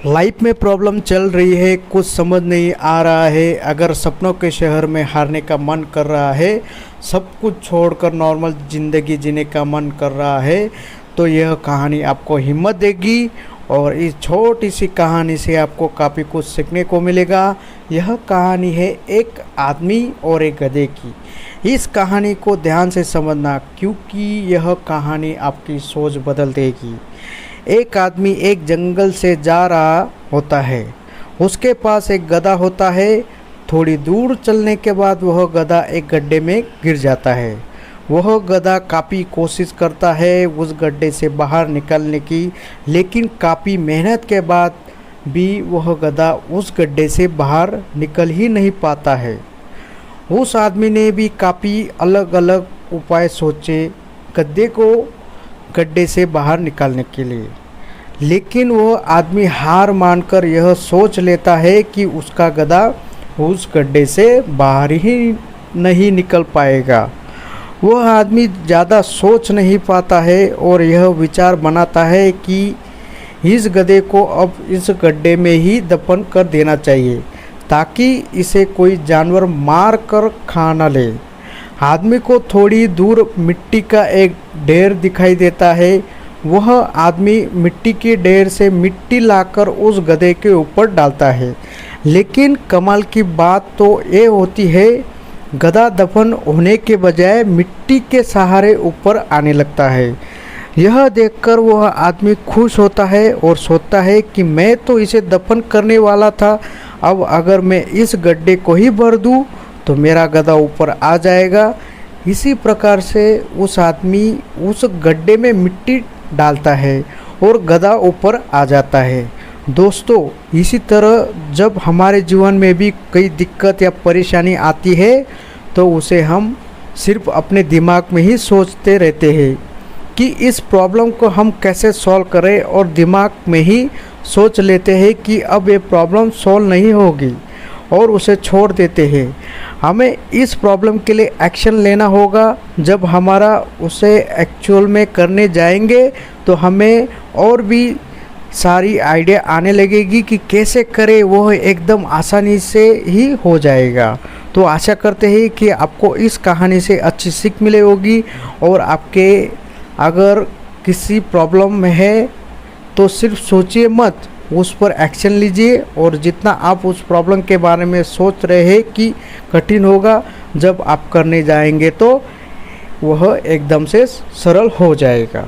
Life में problem चल रही है, कुछ समझ नहीं आ रहा है। अगर सपनों के शहर में हारने का मन कर रहा है, सब कुछ छोड़कर नॉर्मल ज़िंदगी जीने का मन कर रहा है, तो यह कहानी आपको हिम्मत देगी। और इस छोटी सी कहानी से आपको काफ़ी कुछ सीखने को मिलेगा। यह कहानी है एक आदमी और एक गधे की। इस कहानी को ध्यान से समझना, क्योंकि यह कहानी आपकी सोच बदल देगी। एक आदमी एक जंगल से जा रहा होता है। उसके पास एक गधा होता है। थोड़ी दूर चलने के बाद वह गधा एक गड्ढे में गिर जाता है। वह गधा काफ़ी कोशिश करता है उस गड्ढे से बाहर निकलने की, लेकिन काफ़ी मेहनत के बाद भी वह गधा उस गड्ढे से बाहर निकल ही नहीं पाता है। उस आदमी ने भी काफ़ी अलग अलग उपाय सोचे गड्ढे को गड्ढे से बाहर निकालने के लिए, लेकिन वह आदमी हार मानकर यह सोच लेता है कि उसका गधा उस गड्ढे से बाहर ही नहीं निकल पाएगा। वह आदमी ज़्यादा सोच नहीं पाता है और यह विचार बनाता है कि इस गधे को अब इस गड्ढे में ही दफन कर देना चाहिए, ताकि इसे कोई जानवर मार कर खा न ले। आदमी को थोड़ी दूर मिट्टी का एक ढेर दिखाई देता है। वह आदमी मिट्टी के ढेर से मिट्टी लाकर उस गधे के ऊपर डालता है, लेकिन कमाल की बात तो ये होती है, गधा दफन होने के बजाय मिट्टी के सहारे ऊपर आने लगता है। यह देखकर वह आदमी खुश होता है और सोचता है कि मैं तो इसे दफन करने वाला था, अब अगर मैं इस गड्ढे को ही भर दूँ तो मेरा गधा ऊपर आ जाएगा। इसी प्रकार से उस आदमी उस गड्ढे में मिट्टी डालता है और गधा ऊपर आ जाता है। दोस्तों, इसी तरह जब हमारे जीवन में भी कोई दिक्कत या परेशानी आती है, तो उसे हम सिर्फ अपने दिमाग में ही सोचते रहते हैं कि इस प्रॉब्लम को हम कैसे सॉल्व करें, और दिमाग में ही सोच लेते हैं कि अब ये प्रॉब्लम सॉल्व नहीं होगी और उसे छोड़ देते हैं। हमें इस प्रॉब्लम के लिए एक्शन लेना होगा। जब हमारा उसे एक्चुअल में करने जाएंगे तो हमें और भी सारी आइडिया आने लगेगी कि कैसे करें, वो एकदम आसानी से ही हो जाएगा। तो आशा करते हैं कि आपको इस कहानी से अच्छी सीख मिली होगी, और आपके अगर किसी प्रॉब्लम में है तो सिर्फ सोचिए मत, उस पर एक्शन लीजिए। और जितना आप उस प्रॉब्लम के बारे में सोच रहे हैं कि कठिन होगा, जब आप करने जाएंगे तो वह एकदम से सरल हो जाएगा।